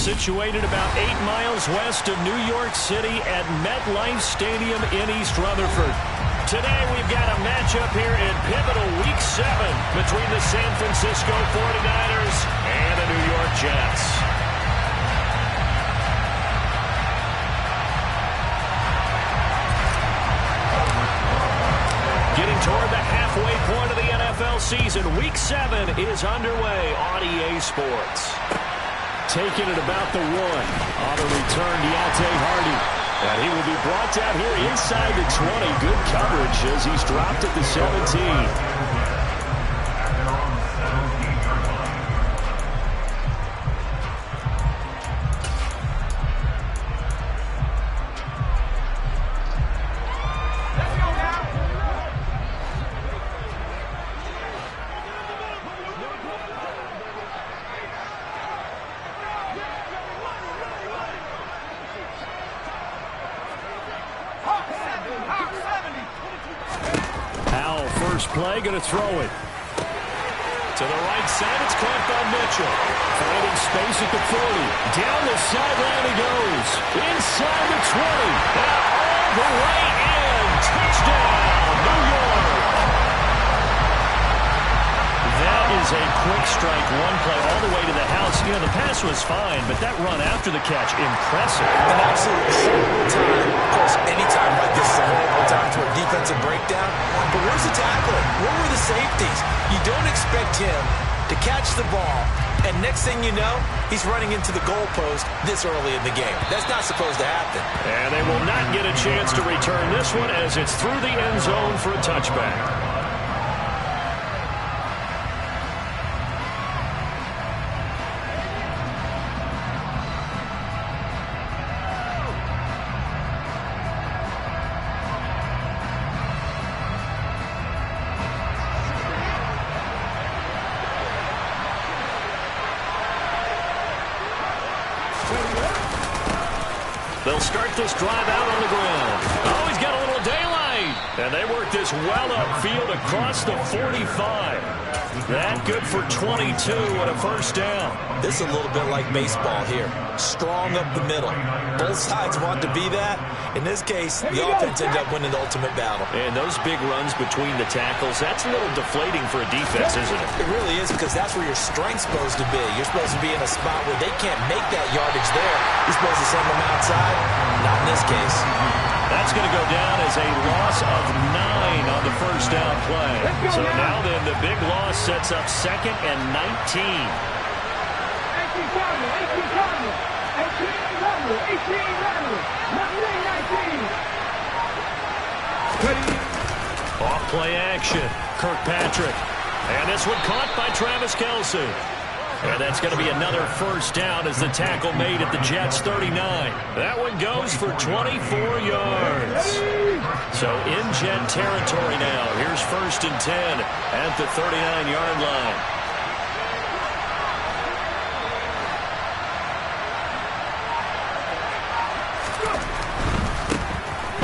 situated about 8 miles west of New York City at MetLife Stadium in East Rutherford. Today we've got a matchup here in pivotal Week 7 between the San Francisco 49ers and the New York Jets. Getting toward the halfway point of the NFL season, Week 7 is underway on EA Sports. Taking it about the 1. On the return, Deontay Hardy. And he will be brought down here inside the 20. Good coverage as he's dropped at the 17. Play, going to throw it. To the right side, it's caught by Mitchell. Finding space at the 40. Down the sideline he goes. Inside the 20. Now all the way in. Touchdown, New York. That is a quick strike, one play all the way to the house. You know, the pass was fine, but that run after the catch, impressive. An absolute time. Of course, any time like this is a horrible time for a defensive breakdown. But where's the tackler? Where were the safeties? You don't expect him to catch the ball, and next thing you know, he's running into the goalpost this early in the game. That's not supposed to happen. And they will not get a chance to return this one as it's through the end zone for a touchback. They'll start this drive out on the ground. Oh, he's got a little daylight. And they work this well upfield across the 45. That good for 22 and a first down. This is a little bit like baseball here. Strong up the middle. Both sides want to be that. In this case, the offense ended up winning the ultimate battle. And those big runs between the tackles, that's a little deflating for a defense, isn't it? It really is, because that's where your strength's supposed to be. You're supposed to be in a spot where they can't make that yardage there. You're supposed to send them outside. Not in this case. That's going to go down as a loss of 9 on the first down play. So now then the big loss sets up 2nd and 19. 18 Off play action. Kirkpatrick. And this one caught by Travis Kelce. And that's going to be another first down as the tackle made at the Jets' 39. That one goes for 24 yards. So in Jet territory now. Here's 1st and 10 at the 39-yard line.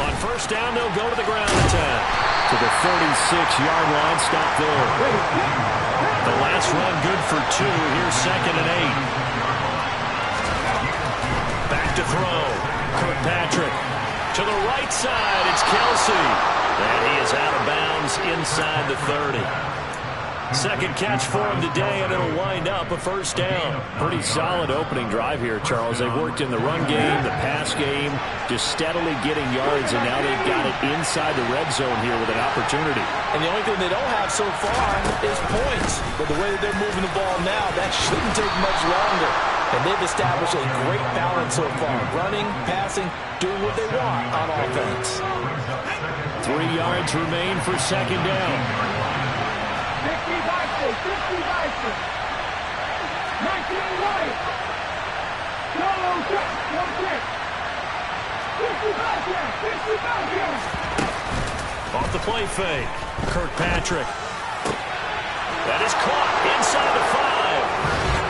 On first down, they'll go to the ground attack. To the 36-yard line, stop there. The last run good for 2. Here's 2nd and 8. Back to throw. Kirkpatrick. To the right side, it's Kelce. And he is out of bounds inside the 30. Second catch for him today, and it'll wind up a first down. Pretty solid opening drive here, Charles. They've worked in the run game, the pass game, just steadily getting yards, and now they've got it inside the red zone here with an opportunity. And the only thing they don't have so far is points. But the way that they're moving the ball now, that shouldn't take much longer. And they've established a great balance so far. Running, passing, doing what they want on offense. 3 yards remain for second down. 19 right. No, check. No check. 55 check. Off the play fake. Kirkpatrick. That is caught inside the 5.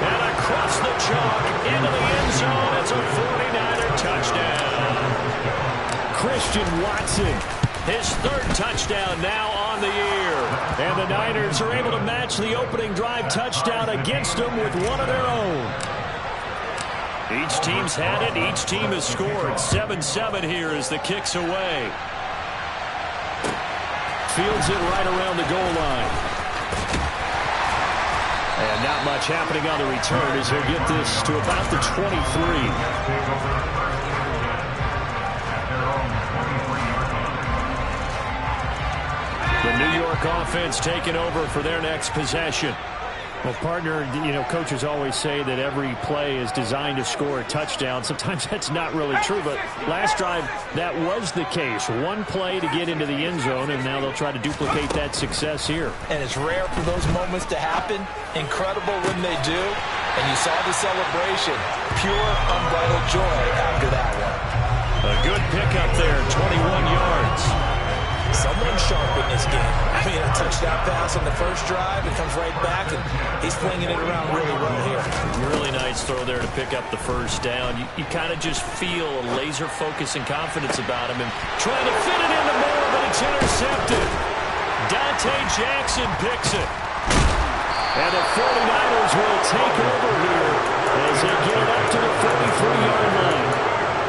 And across the chalk into the end zone. It's a 49er touchdown. Christian Watson. His 3rd touchdown now on the year. And the Niners are able to match the opening drive touchdown against them with one of their own. Each team's had it. Each team has scored. 7-7 here as the kick's away. Fields it right around the goal line. And not much happening on the return as he'll get this to about the 23. The New York offense taking over for their next possession. Well, partner, coaches always say that every play is designed to score a touchdown. Sometimes that's not really true, but last drive, that was the case. One play to get into the end zone, and now they'll try to duplicate that success here. And it's rare for those moments to happen. Incredible when they do. And you saw the celebration. Pure, unbridled joy after that one. A good pickup there, 21 yards. Someone sharp in this game. I mean, a touchdown pass on the first drive. It comes right back, and he's flinging it around really well here. Really nice throw there to pick up the first down. You kind of just feel a laser focus and confidence about him, and trying to fit it into more, but it's intercepted. Dante Jackson picks it. And the 49ers will take over here as they get it up to the 43-yard line.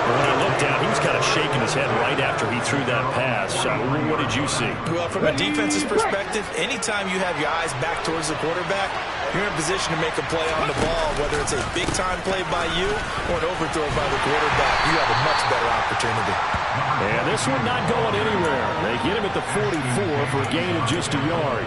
When I looked down, he was kind of shaking his head right after he threw that pass. What did you see? Well, from a defense's perspective, anytime you have your eyes back towards the quarterback, you're in a position to make a play on the ball, whether it's a big-time play by you or an overthrow by the quarterback. You have a much better opportunity. And this one not going anywhere. They get him at the 44 for a gain of just a yard.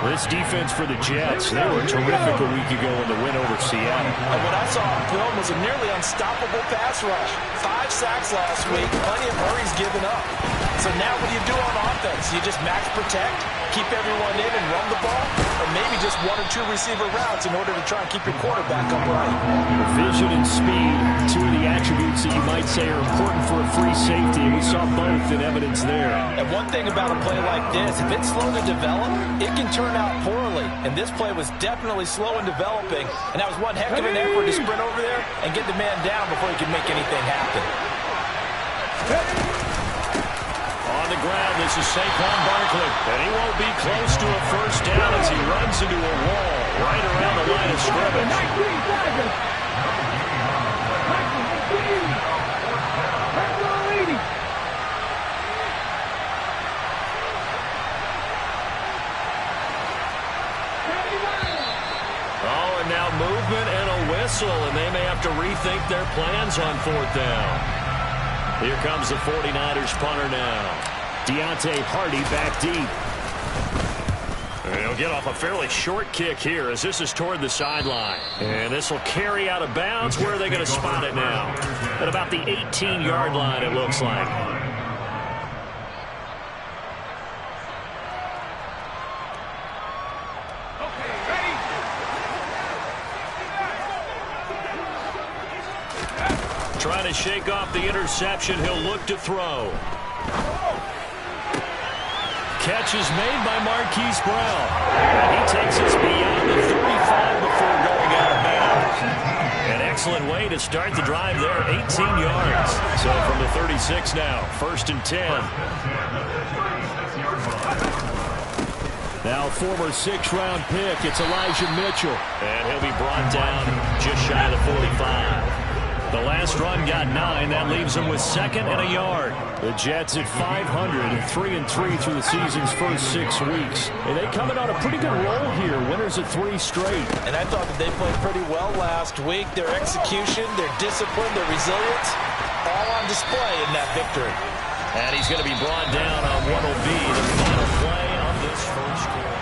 This defense for the Jets, they were terrific a week ago in the win over Seattle. And what I saw on film was a nearly unstoppable pass rush. 5 sacks last week, plenty of hurries given up. So now what do you do on offense? You just max protect, keep everyone in and run the ball, or maybe just 1 or 2 receiver routes in order to try and keep your quarterback upright. Vision and speed, 2 of the attributes that you might say are important for a free safety, and we saw both in evidence there. And one thing about a play like this, if it's slow to develop, it can turn out poorly. And this play was definitely slow in developing, and that was one heck of an effort to sprint over there and get the man down before he could make anything happen. On the ground, this is Saquon Barkley, and he won't be close to a first down as he runs into a wall right around the line of scrimmage. 19 seconds. 19. Oh, and now movement and a whistle, and they may have to rethink their plans on 4th down. Here comes the 49ers punter now. Deontay Hardy back deep. And he'll get off a fairly short kick here as this is toward the sideline. And this will carry out of bounds. Where are they going to spot it now? At about the 18-yard line, it looks like. Trying to shake off the interception. He'll look to throw. Catch is made by Marquise Brown. And he takes us beyond the 35 before going out of bounds. An excellent way to start the drive there, 18 yards. So from the 36 now, 1st and 10. Now former 6th-round pick, it's Elijah Mitchell. And he'll be brought down just shy of the 45. The last run got 9. That leaves them with 2nd and a yard. The Jets at 500, 3-3 through the season's first 6 weeks. And they coming on a pretty good roll here. Winners of 3 straight. And I thought that they played pretty well last week. Their execution, their discipline, their resilience, all on display in that victory. And he's going to be brought down on what will be the final play of this first quarter.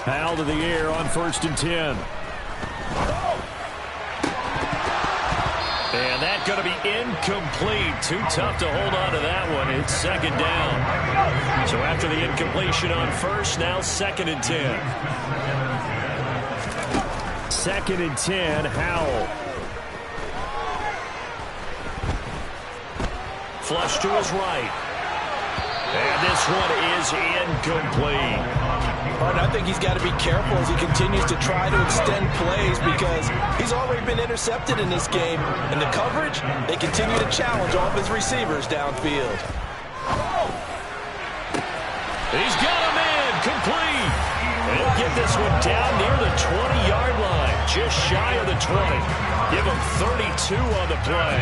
Powell to the air on 1st and 10. And that's going to be incomplete. Too tough to hold on to that one. It's 2nd down. So after the incompletion on 1st, now 2nd and 10. 2nd and 10, Howell. Flush to his right. And this one is incomplete. And I think he's got to be careful as he continues to try to extend plays because he's already been intercepted in this game. And the coverage, they continue to challenge all of his receivers downfield. He's got him in, complete. And he'll get this one down near the 20-yard line, just shy of the 20. Give him 32 on the play.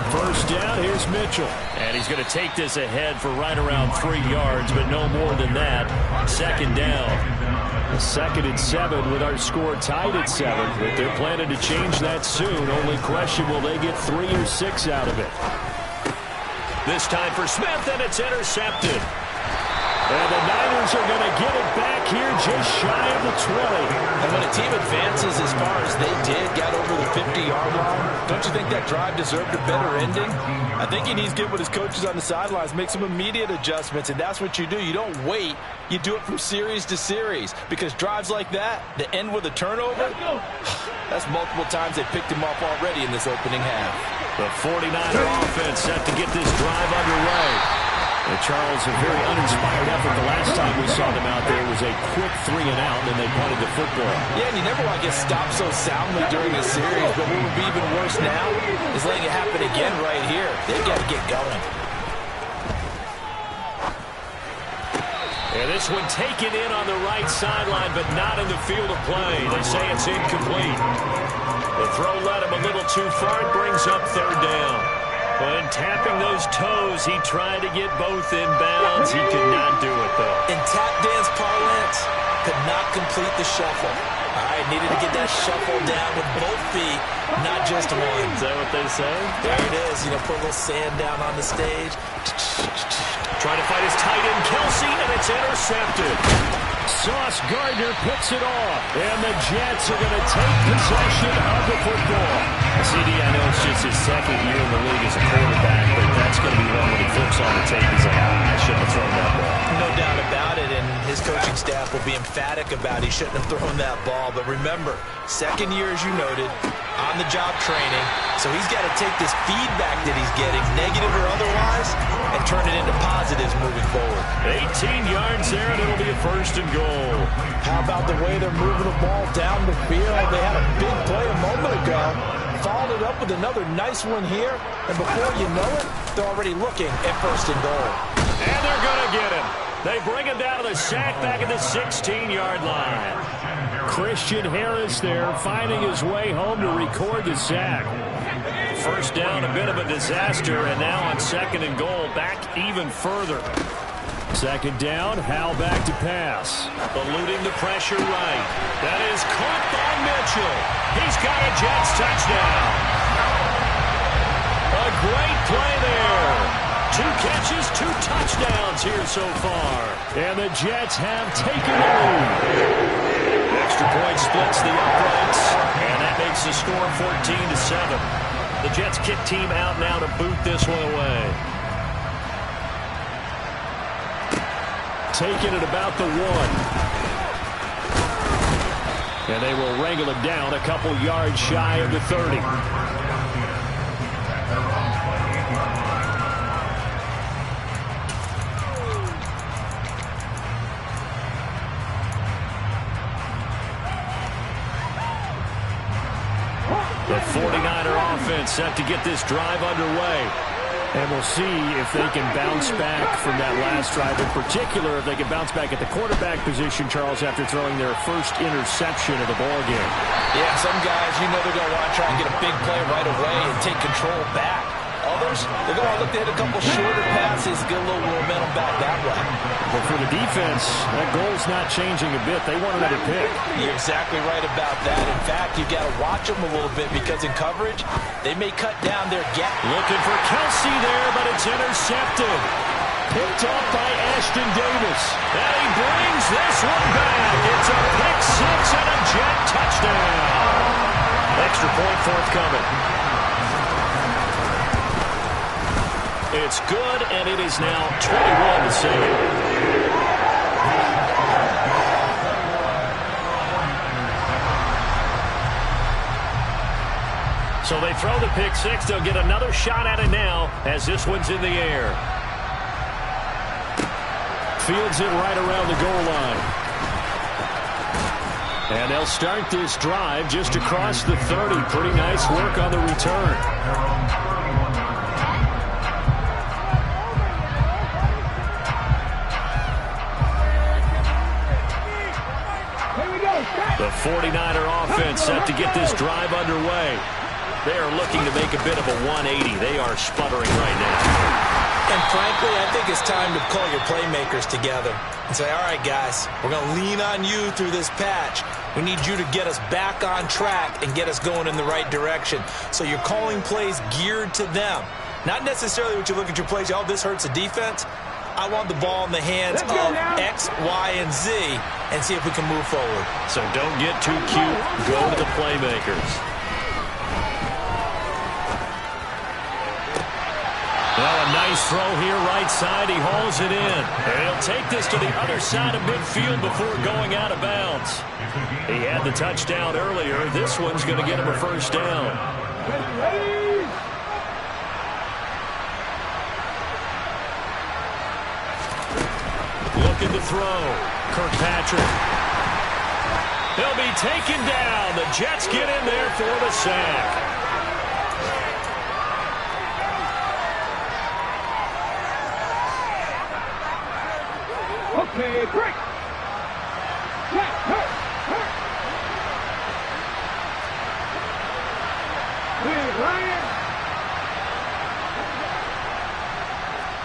First down, here's Mitchell. And he's going to take this ahead for right around 3 yards, but no more than that. Second down. A 2nd and 7 with our score tied at 7. But they're planning to change that soon. Only question, will they get 3 or 6 out of it? This time for Smith, and it's intercepted. And the Niners are going to get it back here just shy of the 20. And when a team advances as far as they did, got over the 50-yard line, don't you think that drive deserved a better ending? I think he needs to get with his coaches on the sidelines, make some immediate adjustments, and that's what you do. You don't wait. You do it from series to series, because drives like that, that end with a turnover, that's multiple times they picked him up already in this opening half. The 49er offense set to get this drive underway. And Charles, a very uninspired effort. The last time we saw them out there was a quick 3 and out, and then they punted the football. Yeah, and you never want to get stopped so soundly during a series, but what would be even worse now is letting it happen again right here. They've got to get going. And this one taken in on the right sideline, but not in the field of play. They say it's incomplete. The throw led him a little too far. It brings up 3rd down. When tapping those toes, he tried to get both in bounds. He could not do it, though. In tap dance parlance, could not complete the shuffle. All right, needed to get that shuffle down with both feet, not just one. Is that what they say? There it is. You know, put a little sand down on the stage. Trying to fight his tight end, Kelsey, and it's intercepted. Sauce Gardner picks it off, and the Jets are going to take possession of the football. CD, I know it's just his 2nd year in the league as a quarterback, but that's going to be one when he flips on the tape. He's like, I shouldn't have thrown that ball. No doubt about it, and his coaching staff will be emphatic about he shouldn't have thrown that ball. But remember, 2nd year, as you noted, on-the-job training, so he's got to take this feedback that he's getting, negative or otherwise, and turn it into positives moving forward. 18 yards there, and it'll be a 1st and goal. How about the way they're moving the ball down the field? They had a big play a moment ago. Followed it up with another nice one here, and before you know it, they're already looking at 1st and goal. And they're going to get him. They bring him down to the sack back at the 16-yard line. Christian Harris there finding his way home to record the sack. 1st down, a bit of a disaster, and now on 2nd and goal, back even further. 2nd down, Hal back to pass. Eluding the pressure right. That is caught by Mitchell. He's got a Jets touchdown. A great play there. 2 catches, 2 touchdowns here so far. And the Jets have taken the lead. Extra point splits the uprights, and that makes the score 14-7. The Jets kick team out now to boot this one away. Taken at about the 1. And they will wrangle him down a couple yards shy of the 30. The 49er offense set to get this drive underway. And we'll see if they can bounce back from that last drive. In particular, if they can bounce back at the quarterback position, Charles, after throwing their first interception of the ballgame. Yeah, some guys, you know they're going to want to try and get a big play right away and take control back. Others, they're going to look to hit a couple shorter passes, get a little momentum back that way. But for the defense, that goal's not changing a bit. They want another pick. You're exactly right about that. In fact, you've got to watch them a little bit because in coverage, they may cut down their gap. Looking for Kelsey there, but it's intercepted. Picked up by Ashton Davis. And he brings this one back. It's a pick 6 and a Jet touchdown. Extra point forthcoming. It's good, and it is now 21-7. So they throw the pick 6. They'll get another shot at it now as this one's in the air. Fields it right around the goal line. And they'll start this drive just across the 30. Pretty nice work on the return. The 49er offense set to get this drive underway. They are looking to make a bit of a 180. They are sputtering right now. And frankly, I think it's time to call your playmakers together and say, all right, guys, we're going to lean on you through this patch. We need you to get us back on track and get us going in the right direction. So you're calling plays geared to them. Not necessarily what you look at your plays, oh, this hurts the defense. I want the ball in the hands of X, Y, and Z and see if we can move forward. So don't get too cute. Go to the playmakers. Well, a nice throw here right side. He hauls it in. And he'll take this to the other side of midfield before going out of bounds. He had the touchdown earlier. This one's going to get him a first down. Looking to throw. Kirkpatrick. He'll be taken down. The Jets get in there for the sack. Okay, break. Yes, hurt. Clear, Ryan.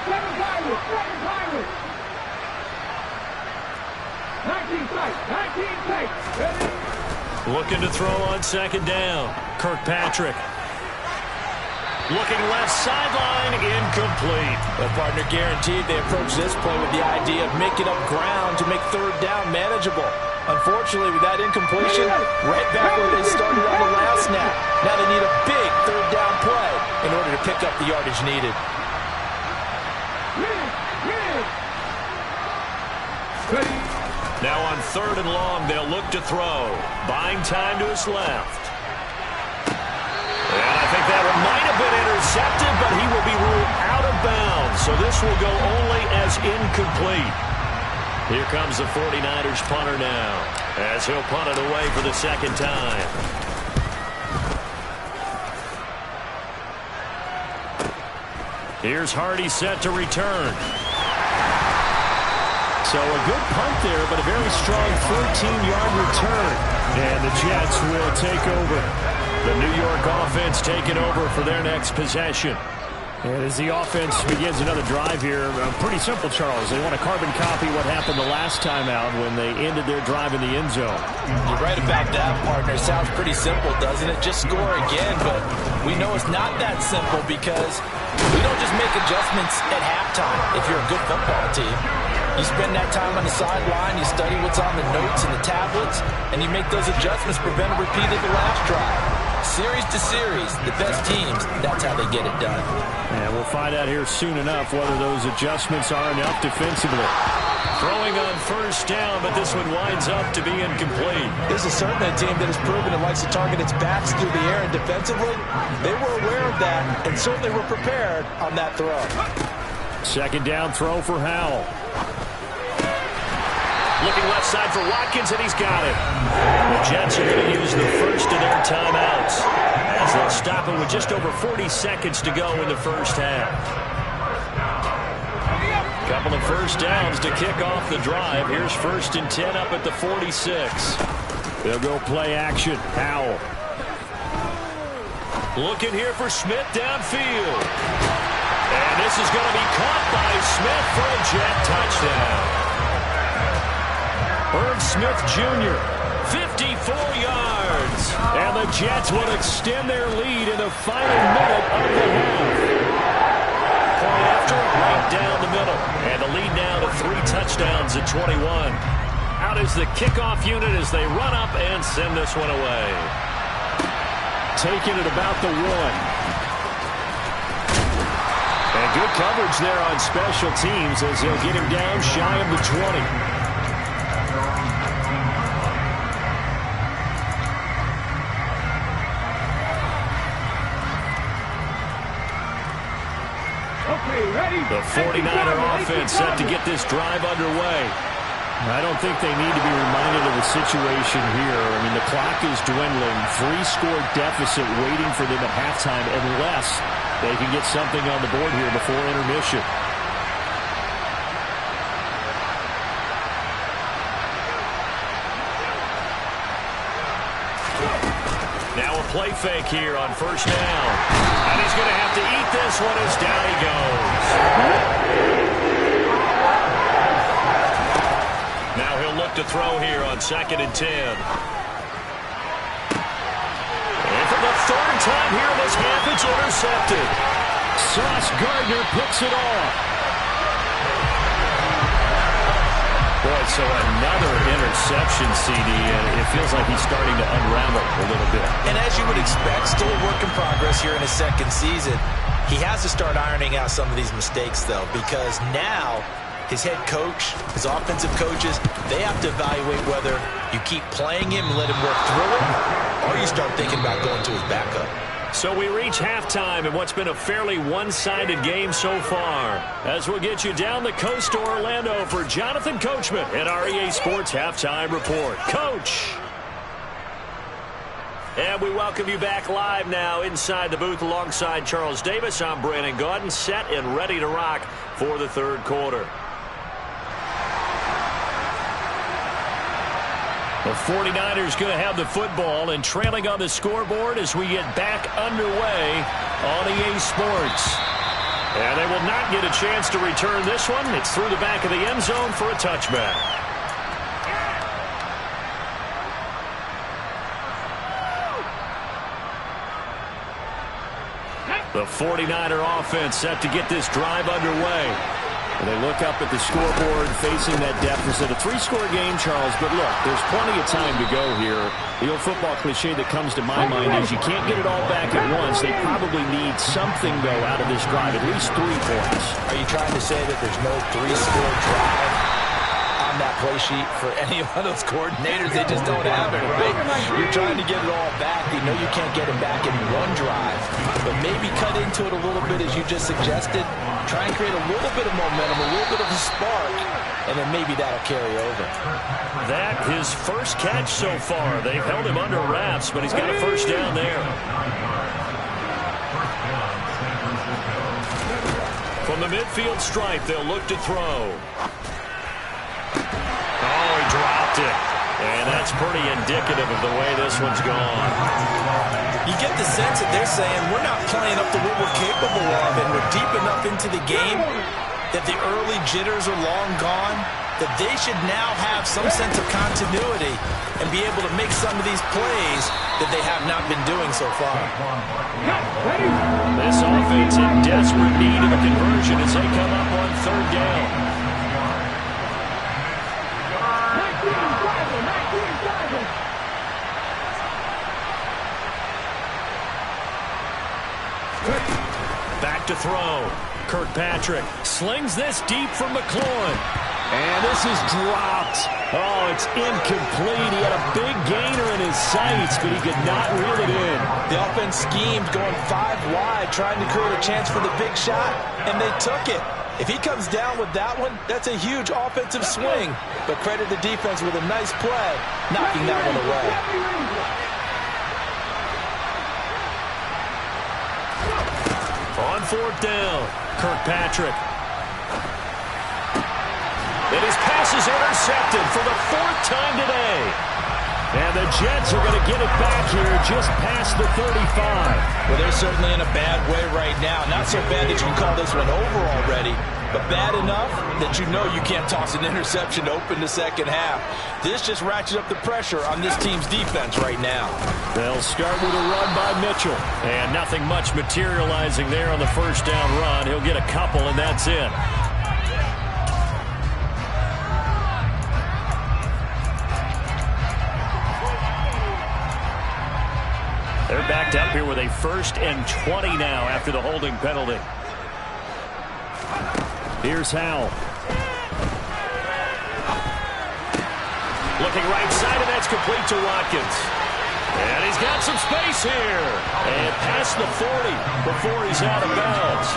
Seven Pirates. 19 sight. Ready? Looking to throw on second down. Kirkpatrick. Looking left sideline, incomplete. Well, partner, guaranteed they approach this play with the idea of making up ground to make third down manageable. Unfortunately, with that incompletion, right back where they started on the last snap. Now they need a big third down play in order to pick up the yardage needed. Now on third and long, they'll look to throw. Buying time to his left. And I think that one might have been intercepted, but he will be ruled out of bounds. So this will go only as incomplete. Here comes the 49ers punter now, as he'll punt it away for the second time. Here's Hardy set to return. So a good punt there, but a very strong 14-yard return. And the Jets will take over. The New York offense taking over for their next possession. And as the offense begins another drive here, pretty simple, Charles. They want to carbon copy what happened the last time out when they ended their drive in the end zone. You're right about that, partner. Sounds pretty simple, doesn't it? Just score again, but we know it's not that simple because we don't just make adjustments at halftime if you're a good football team. You spend that time on the sideline, you study what's on the notes and the tablets, and you make those adjustments, prevent a repeat of the last drive. Series to series, the best teams, that's how they get it done. And we'll find out here soon enough whether those adjustments are enough defensively. Throwing on first down, but this one winds up to be incomplete. This is certainly a team that has proven it likes to target its backs through the air, and defensively, they were aware of that and certainly were prepared on that throw. Second down throw for Howell. Looking left side for Watkins, and he's got it. The Jets are going to use the first of their timeouts as they'll stop it with just over 40 seconds to go in the first half. Couple of first downs to kick off the drive. Here's 1st and 10 up at the 46. They'll go play action. Howell. Looking here for Smith downfield. And this is going to be caught by Smith for a Jet touchdown. Irv Smith Jr., 54 yards. And the Jets will extend their lead in the final minute of the half. Point after, right down the middle. And the lead now to 3 touchdowns at 21. Out is the kickoff unit as they run up and send this one away. Taking it about the 1. And good coverage there on special teams as they'll get him down shy of the 20. Okay, ready. The 49er offense set to get this drive underway. I don't think they need to be reminded of the situation here. I mean, the clock is dwindling. 3-score deficit waiting for them at halftime unless they can get something on the board here before intermission. Now a play fake here on first down. And he's going to have to eat this one as down he goes. Now he'll look to throw here on 2nd and 10. And for the 3rd time here in this half, it's intercepted. Sauce Gardner picks it off. Boy, so another interception, CD, and it feels like he's starting to unravel a little bit. And as you would expect, still a work in progress here in his 2nd season. He has to start ironing out some of these mistakes, though, because now his head coach, his offensive coaches, they have to evaluate whether you keep playing him and let him work through it, or you start thinking about going to his backup. So we reach halftime in what's been a fairly one-sided game so far. As we'll get you down the coast to Orlando for Jonathan Coachman at our EA Sports Halftime Report. Coach! And we welcome you back live now inside the booth alongside Charles Davis. I'm Brandon Gaudin, set and ready to rock for the 3rd quarter. The 49ers going to have the football and trailing on the scoreboard as we get back underway on EA Sports. And they will not get a chance to return this one. It's through the back of the end zone for a touchback. The 49er offense set to get this drive underway. And they look up at the scoreboard facing that deficit. A 3-score game, Charles, but look, there's plenty of time to go here. The old football cliche that comes to my mind is you can't get it all back at once. They probably need something, though, out of this drive, at least 3 points. Are you trying to say that there's no 3-score drive on that play sheet for any of those coordinators? They just don't have it, right? You're trying to get it all back. They know you can't get it back in one drive, but maybe cut into it a little bit as you just suggested. Try and create a little bit of momentum, a little bit of a spark, and then maybe that'll carry over. That his first catch so far. They've held him under wraps, but he's got a first down there. From the midfield stripe, they'll look to throw. Oh, he dropped it. And that's pretty indicative of the way this one's gone. You get the sense that they're saying we're not playing up to what we're capable of, and we're deep enough into the game that the early jitters are long gone, that they should now have some sense of continuity and be able to make some of these plays that they have not been doing so far. This offense in desperate need of a conversion as they come up on 3rd down. Back to throw. Kirkpatrick slings this deep from McLaurin. And this is dropped. Oh, it's incomplete. He had a big gainer in his sights, but he could not reel it in. The offense schemed going 5 wide, trying to create a chance for the big shot, and they took it. If he comes down with that one, that's a huge offensive swing. But credit the defense with a nice play, knocking that one away. On 4th down, Kirkpatrick. And his pass is intercepted for the 4th time today. And the Jets are going to get it back here just past the 35. Well, they're certainly in a bad way right now. Not so bad that you can call this one over already, but bad enough that you know you can't toss an interception to open the 2nd half. This just ratchets up the pressure on this team's defense right now. They'll start with a run by Mitchell. And nothing much materializing there on the 1st down run. He'll get a couple, and that's it. They're backed up here with a 1st and 20 now after the holding penalty. Here's Howell. Looking right side, and that's complete to Watkins. And he's got some space here. And past the 40 before he's out of bounds.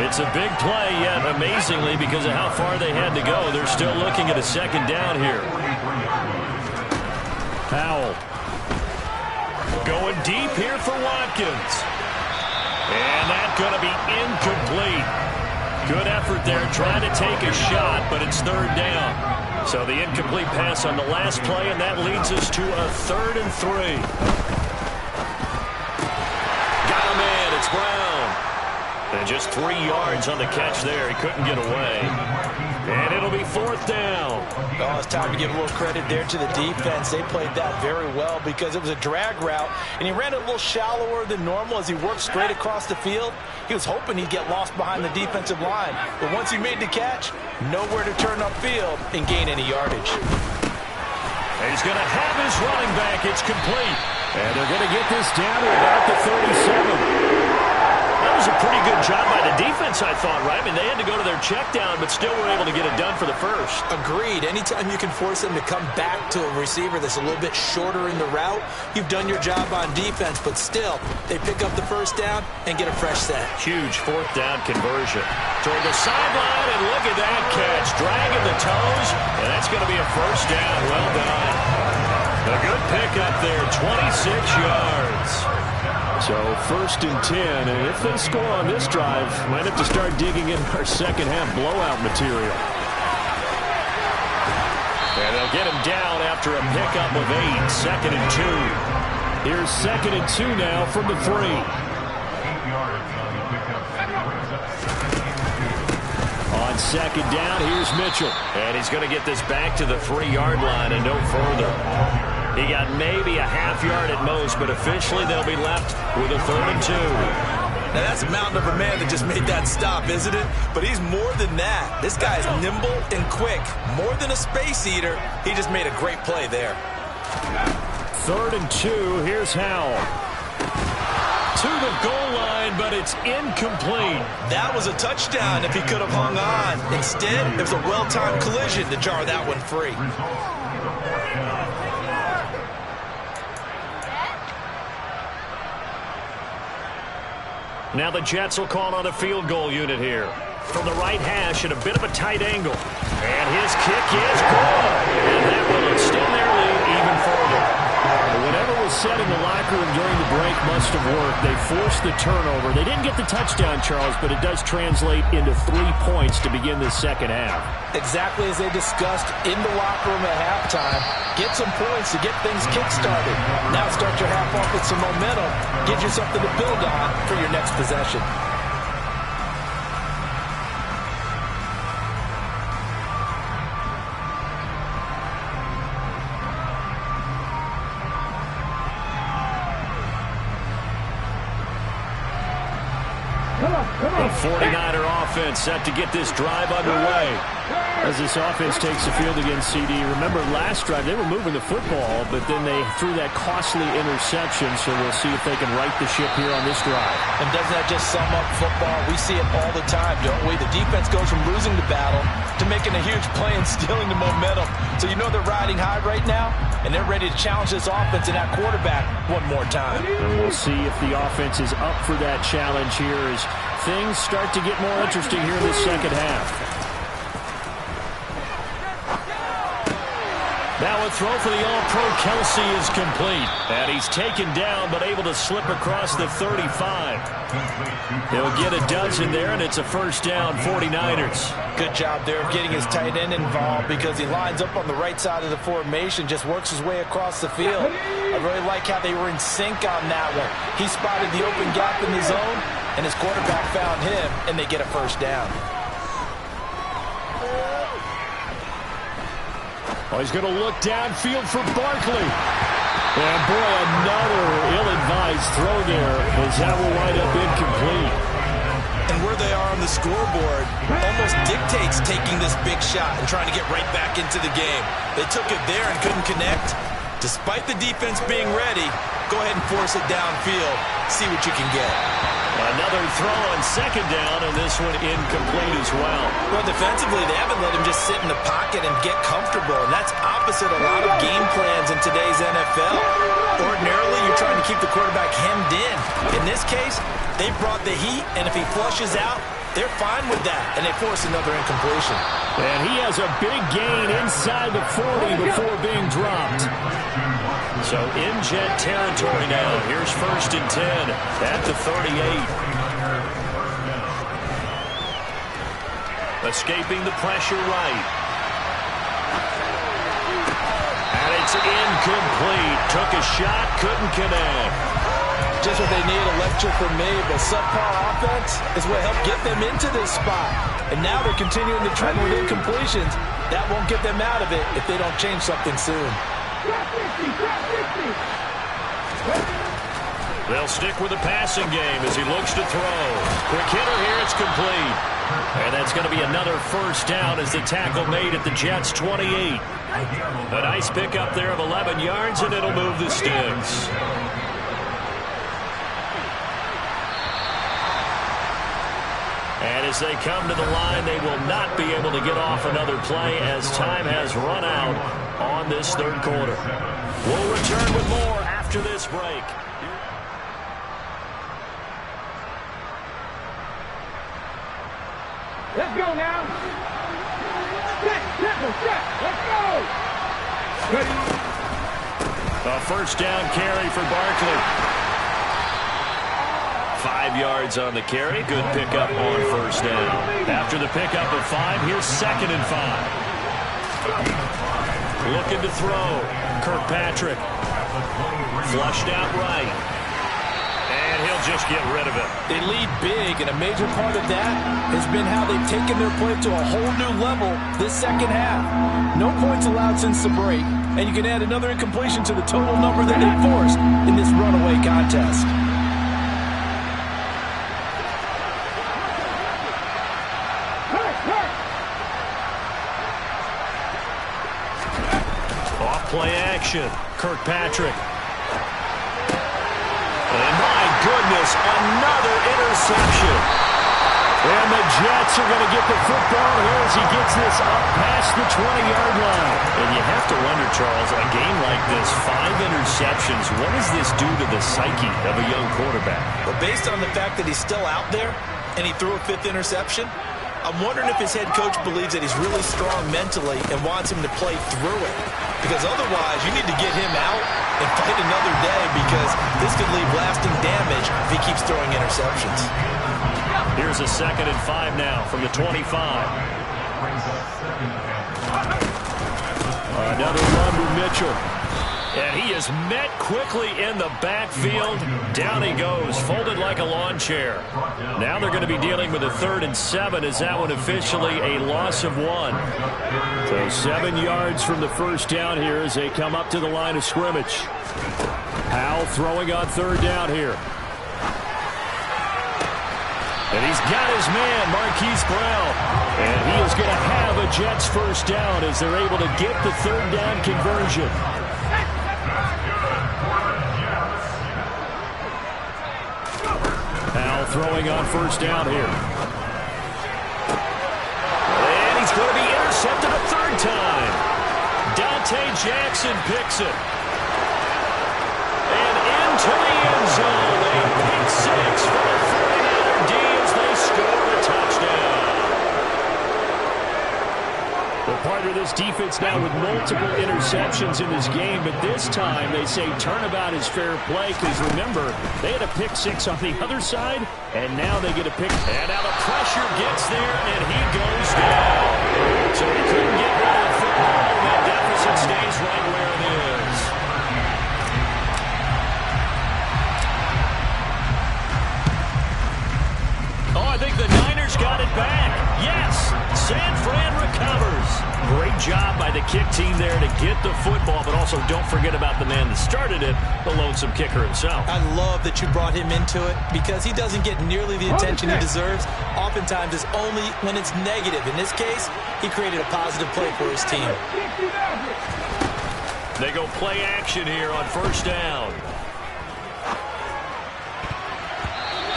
It's a big play, yet amazingly, because of how far they had to go, they're still looking at a second down here. Powell. Going deep here for Watkins. And that's going to be incomplete. Good effort there trying to take a shot, but it's third down. So the incomplete pass on the last play, and that leads us to a 3rd and 3. Got him in. It's Brown. And just 3 yards on the catch there. He couldn't get away. And it'll be 4th down. Oh, it's time to give a little credit there to the defense. They played that very well because it was a drag route, and he ran it a little shallower than normal as he worked straight across the field. He was hoping he'd get lost behind the defensive line. But once he made the catch, nowhere to turn upfield and gain any yardage. He's going to have his running back. It's complete. And they're going to get this down to about the 37. That was a pretty good job by the defense, I thought, right? I mean, they had to go to their check down, but still were able to get it done for the first. Agreed. Anytime you can force them to come back to a receiver that's a little bit shorter in the route, you've done your job on defense, but still, they pick up the first down and get a fresh set. Huge 4th down conversion. Toward the sideline, and look at that catch. Dragging the toes, and that's going to be a first down. Well done. A good pickup there, 26 yards. So 1st and 10, and if they score on this drive, might have to start digging in our second half blowout material. And they'll get him down after a pickup of 8, 2nd and 2. Here's 2nd and 2 now from the 3. On 2nd down, here's Mitchell. And he's going to get this back to the 3-yard line and no further. He got maybe a half yard at most, but officially they'll be left with a 3rd and 2. Now that's a mountain of a man that just made that stop, isn't it? But he's more than that. This guy is nimble and quick. More than a space eater. He just made a great play there. 3rd and 2. Here's Howell. To the goal line, but it's incomplete. That was a touchdown if he could have hung on. Instead, it was a well-timed collision to jar that one free. Now the Jets will call on a field goal unit here. From the right hash at a bit of a tight angle. And his kick is good. And that will extend their lead even further. Whatever was said in the locker room during the break must have worked. They forced the turnover. They didn't get the touchdown, Charles, but it does translate into 3 points to begin this second half. Exactly as they discussed in the locker room at halftime. Get some points to get things kick-started. Now start your half off with some momentum. Give you something to build on for your next possession. The 49er offense set to get this drive underway. As this offense takes the field against CD, remember last drive they were moving the football, but then they threw that costly interception, so we'll see if they can right the ship here on this drive. And doesn't that just sum up football? We see it all the time, don't we? The defense goes from losing the battle to making a huge play and stealing the momentum. So you know they're riding high right now, and they're ready to challenge this offense and that quarterback one more time. And we'll see if the offense is up for that challenge here as things start to get more interesting here in the second half. Now a throw for the All-Pro Kelsey is complete. And he's taken down but able to slip across the 35. He'll get a dozen there, and it's a first down, 49ers. Good job there of getting his tight end involved because he lines up on the right side of the formation, just works his way across the field. I really like how they were in sync on that one. He spotted the open gap in the zone, and his quarterback found him, and they get a first down. Oh, he's going to look downfield for Barkley. And boy, another ill-advised throw there as that will wind up incomplete. And where they are on the scoreboard almost dictates taking this big shot and trying to get right back into the game. They took it there and couldn't connect. Despite the defense being ready, go ahead and force it downfield. See what you can get. Another throw on second down, and this one incomplete as well. Well, defensively, they haven't let him just sit in the pocket and get comfortable, and that's opposite a lot of game plans in today's NFL. Ordinarily, you're trying to keep the quarterback hemmed in. In this case, they brought the heat, and if he flushes out, they're fine with that, and they force another incompletion. And he has a big gain inside the 40 before being dropped. So in Jet territory now. Here's 1st and 10 at the 38. Escaping the pressure right. And it's incomplete. Took a shot, couldn't connect. Just what they need, a lecture from me, but subpar offense is what helped get them into this spot. And now they're continuing the trend with incompletions. That won't get them out of it if they don't change something soon. They'll stick with the passing game as he looks to throw. Quick hitter here, it's complete. And that's going to be another 1st down as the tackle made at the Jets' 28. A nice pickup there of 11 yards, and it'll move the sticks. And as they come to the line, they will not be able to get off another play as time has run out on this 3rd quarter. We'll return with more after this break. Let's go now. Set. Let's go. Ready. A 1st down carry for Barkley. 5 yards on the carry. Good pickup on 1st down. After the pickup of 5, here's 2nd and 5. Looking to throw. Kirkpatrick. Flushed out right. And he'll just get rid of it. They lead big, and a major part of that has been how they've taken their play to a whole new level this 2nd half. No points allowed since the break, and you can add another incompletion to the total number that they forced in this runaway contest. Play action. Kirkpatrick. And my goodness, another interception. And the Jets are going to get the football here as he gets this up past the 20-yard line. And you have to wonder, Charles, a game like this, 5 interceptions, what does this do to the psyche of a young quarterback? Well, based on the fact that he's still out there and he threw a 5th interception, I'm wondering if his head coach believes that he's really strong mentally and wants him to play through it. Because otherwise, you need to get him out and fight another day because this could leave lasting damage if he keeps throwing interceptions. Here's a 2nd and 5 now from the 25. Another run to Mitchell. And he is met quickly in the backfield. Down he goes, folded like a lawn chair. Now they're going to be dealing with a 3rd and 7 as that one officially a loss of 1. So 7 yards from the 1st down here as they come up to the line of scrimmage. Powell throwing on 3rd down here. And he's got his man, Marquise Brown. And he is going to have a Jets 1st down as they're able to get the 3rd down conversion. Powell throwing on 1st down here. And he's going to be intercepted a 3rd time. Dante Jackson picks it. And into the end zone. A pick 6 for the 49er D as they score a touchdown. Well, part of this defense now with multiple interceptions in this game, but this time they say turnabout is fair play because remember, they had a pick 6 on the other side, and now they get a pick. And now the pressure gets there, and he goes down. So he couldn't get rid of the football, and that deficit stays right where it is. Oh, I think the Niners got it back. Yes, San Fran recovers. Great job by the kick team there to get the football, but also don't forget about the man that started it, the lonesome kicker himself. I love that you brought him into it because he doesn't get nearly the attention he deserves. Oftentimes it's only when it's negative. In this case, he created a positive play for his team. They go play action here on 1st down.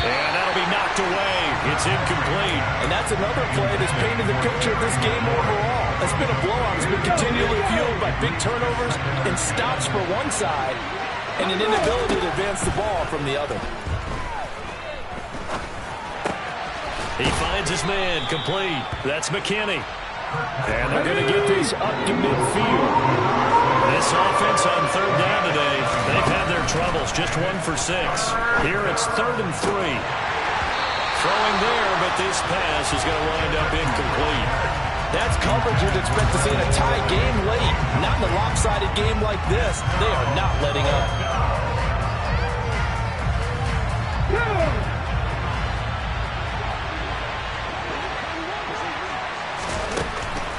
And that'll be knocked away. It's incomplete. And that's another play that's painted the picture of this game overall. It's been a blowout. It's been continually fueled by big turnovers and stops for one side and an inability to advance the ball from the other. He finds his man, complete. That's McKinney. And they're going to get this up to midfield. This offense on third down today, they've had their troubles, just 1 for 6. Here it's 3rd and 3. Throwing there, but this pass is going to wind up incomplete. That's coverage you'd expect to see in a tie game late. Not in a lopsided game like this. They are not letting up.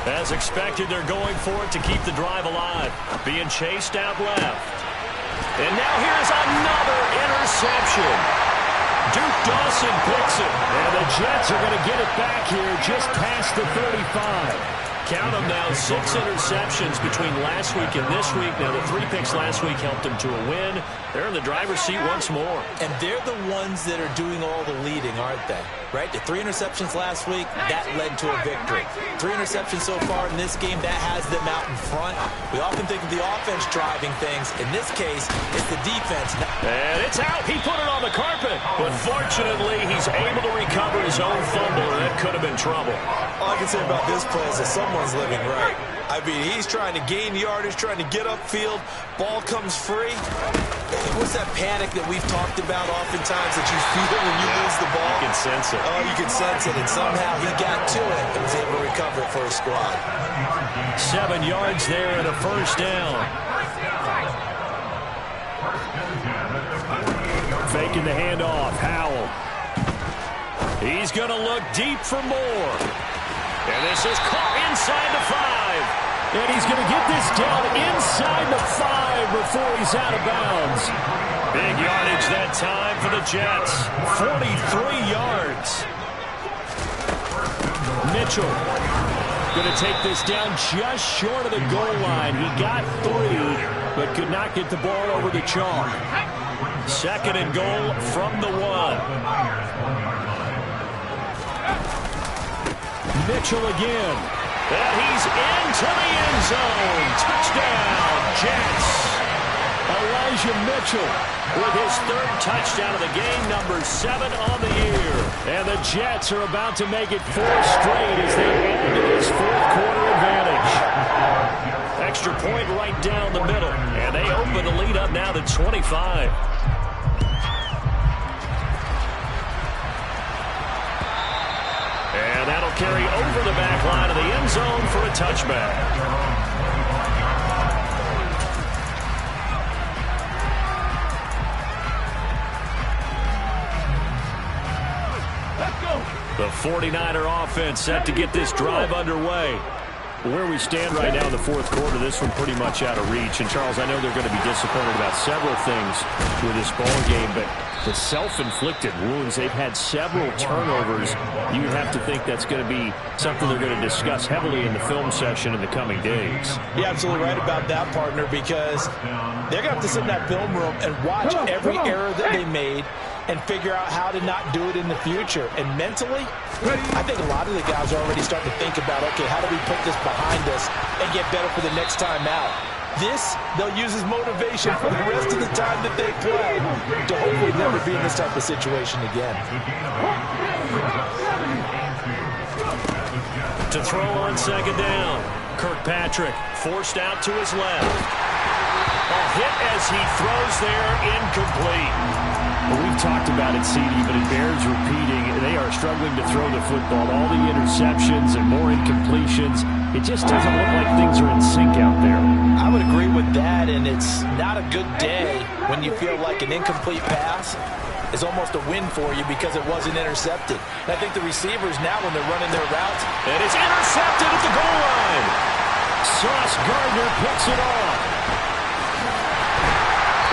As expected, they're going for it to keep the drive alive. Being chased out left. And now here's another interception. Duke Dawson picks it. And the Jets are going to get it back here just past the 35. Count them now, 6 interceptions between last week and this week. Now, the 3 picks last week helped them to a win. They're in the driver's seat once more. And they're the ones that are doing all the leading, aren't they? Right? The 3 interceptions last week, that led to a victory. 3 interceptions so far in this game, that has them out in front. We often think of the offense driving things. In this case, it's the defense. And it's out. He put it on the carpet. But fortunately, he's able to recover his own fumble, and that could have been trouble. All I can say about this play is that someone's living right. I mean, he's trying to gain yardage, trying to get upfield. Ball comes free. What's that panic that we've talked about oftentimes that you feel when you lose the ball? You can sense it. Oh, you can sense it. And somehow he got to it and was able to recover it for his squad. 7 yards there and a first down. Faking the handoff. Howell. He's going to look deep for more. And this is caught inside the 5. And he's going to get this down inside the 5 before he's out of bounds. Big yardage that time for the Jets. 43 yards. Mitchell going to take this down just short of the goal line. He got 3, but could not get the ball over the chalk. 2nd and goal from the 1. Mitchell again. And he's into the end zone. Touchdown, Jets. Elijah Mitchell with his 3rd touchdown of the game, number 7 on the year. And the Jets are about to make it 4 straight as they head into this 4th quarter advantage. Extra point right down the middle. And they open the lead up now to 25. And that'll carry over the back line of the end zone for a touchback. The 49er offense set to get this drive underway. Where we stand right now in the 4th quarter, this one pretty much out of reach. And, Charles, I know they're going to be disappointed about several things with this ball game, but the self-inflicted wounds, they've had several turnovers. You would have to think that's going to be something they're going to discuss heavily in the film session in the coming days. You're absolutely right about that, partner, because they're going to have to sit in that film room and watch every error that they made and figure out how to not do it in the future. And mentally, I think a lot of the guys are already starting to think about, okay, how do we put this behind us and get better for the next time out? This, they'll use as motivation for the rest of the time that they play to hopefully never be in this type of situation again. To throw on 2nd down, Kirkpatrick forced out to his left. A hit as he throws there, incomplete. Well, we've talked about it, CD, but it bears repeating. They are struggling to throw the football. All the interceptions and more incompletions. It just doesn't look like things are in sync out there. I would agree with that, and it's not a good day when you feel like an incomplete pass is almost a win for you because it wasn't intercepted. And I think the receivers now, when they're running their routes, and it's intercepted at the goal line. Sauce Gardner picks it off.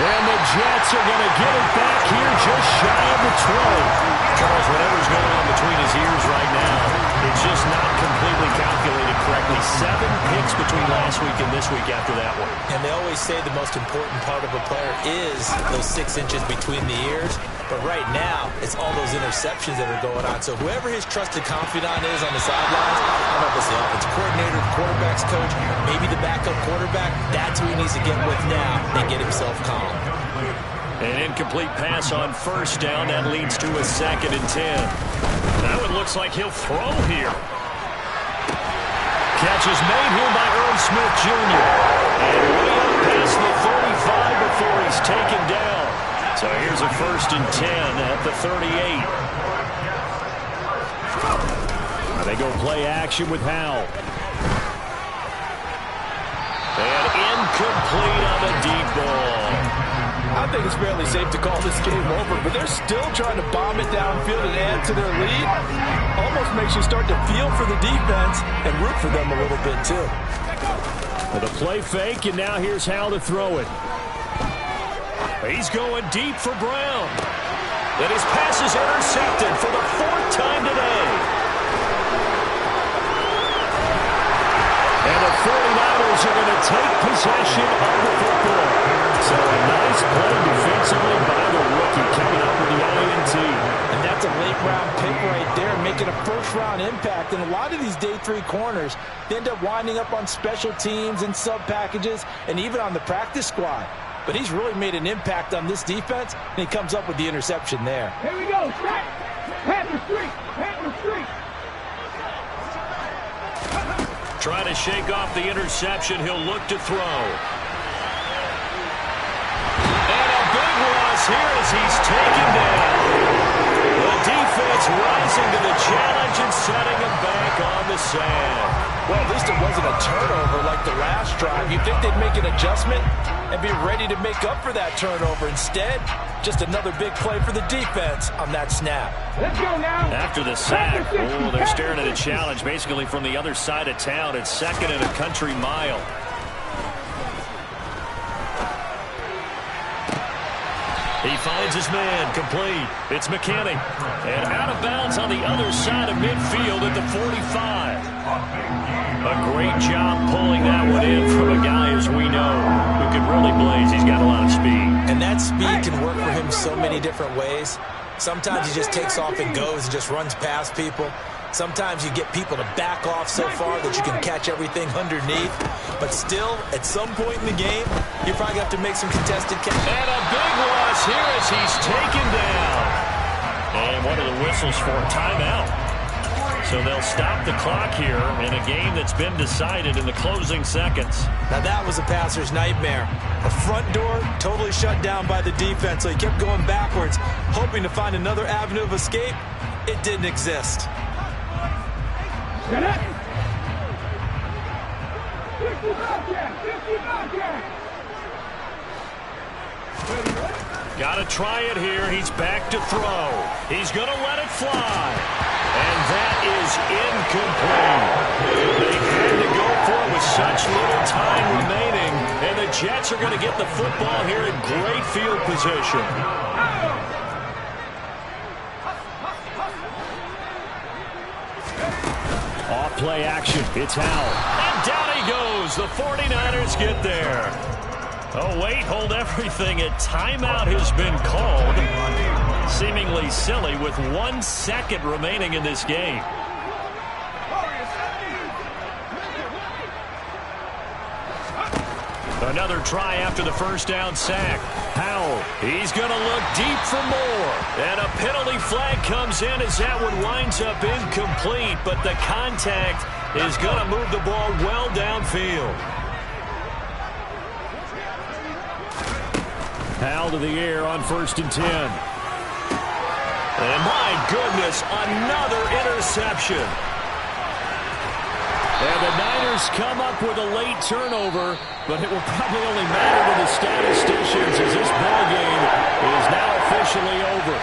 And the Jets are going to get it back here just shy of the 20. Charles, whatever's going on between his ears right now, it's just not completely calculated correctly. 7 picks between last week and this week after that one. And they always say the most important part of a player is those 6 inches between the ears. But right now, it's all those interceptions that are going on. So whoever his trusted confidant is on the sidelines, I don't know if it's the offensive coordinator, the quarterback's coach, maybe the backup quarterback, that's who he needs to get with now and get himself calm. An incomplete pass on 1st down. That leads to a 2nd and 10. Now it looks like he'll throw here. Catch is made here by Irv Smith Jr. And way up past the 35 before he's taken down. So here's a 1st and 10 at the 38. Now they go play action with Howell. And incomplete on the deep ball. I think it's fairly safe to call this game over, but they're still trying to bomb it downfield and add to their lead. Almost makes you start to feel for the defense and root for them a little bit, too. With a play fake, and now here's Howell to throw it. He's going deep for Brown. And his pass is intercepted for the 4th time today. And the 49ers are going to take possession of the football. So a nice play defensively by the rookie coming up with the INT. And that's a late-round pick right there, making a first-round impact. And a lot of these day 3 corners, they end up winding up on special teams and sub-packages and even on the practice squad. But he's really made an impact on this defense, and he comes up with the interception there. Here we go, strike. Panther streak, Panther streak. Trying to shake off the interception. He'll look to throw. And a big loss here as he's taken down. The defense rising to the challenge and setting him back on the sand. Well, at least it wasn't a turnover like the last drive. You'd think they'd make an adjustment and be ready to make up for that turnover. Instead, just another big play for the defense on that snap. Let's go now. After the sack, oh, they're staring at a challenge basically from the other side of town. It's 2nd and a country mile. He finds his man, complete. It's McKinney. And out of bounds on the other side of midfield at the 45. A great job pulling that one in from a guy, as we know, who can really blaze. He's got a lot of speed. And that speed can work for him so many different ways. Sometimes he just takes off and goes and just runs past people. Sometimes you get people to back off so far that you can catch everything underneath. But still, at some point in the game, you're probably going to have to make some contested catches. And a big loss here as he's taken down. And one of the whistles for a timeout. So they'll stop the clock here in a game that's been decided in the closing seconds. Now that was a passer's nightmare. The front door totally shut down by the defense, so he kept going backwards, hoping to find another avenue of escape. It didn't exist. Get it. 55 Jack, 55 Jack. Got to try it here. He's back to throw. He's going to let it fly. And that is incomplete. They had to go for it with such little time remaining. And the Jets are going to get the football here in great field position. Off play action. It's Howell. And down he goes. The 49ers get there. Oh, wait, hold everything. A timeout has been called. Seemingly silly with 1 second remaining in this game. Another try after the first down sack. Howell, he's going to look deep for more. And a penalty flag comes in as that one winds up incomplete. But the contact is going to move the ball well downfield. Howell to the air on 1st and 10. And my goodness, another interception. And the Niners come up with a late turnover, but it will probably only matter to the statisticians as this ball game is now officially over.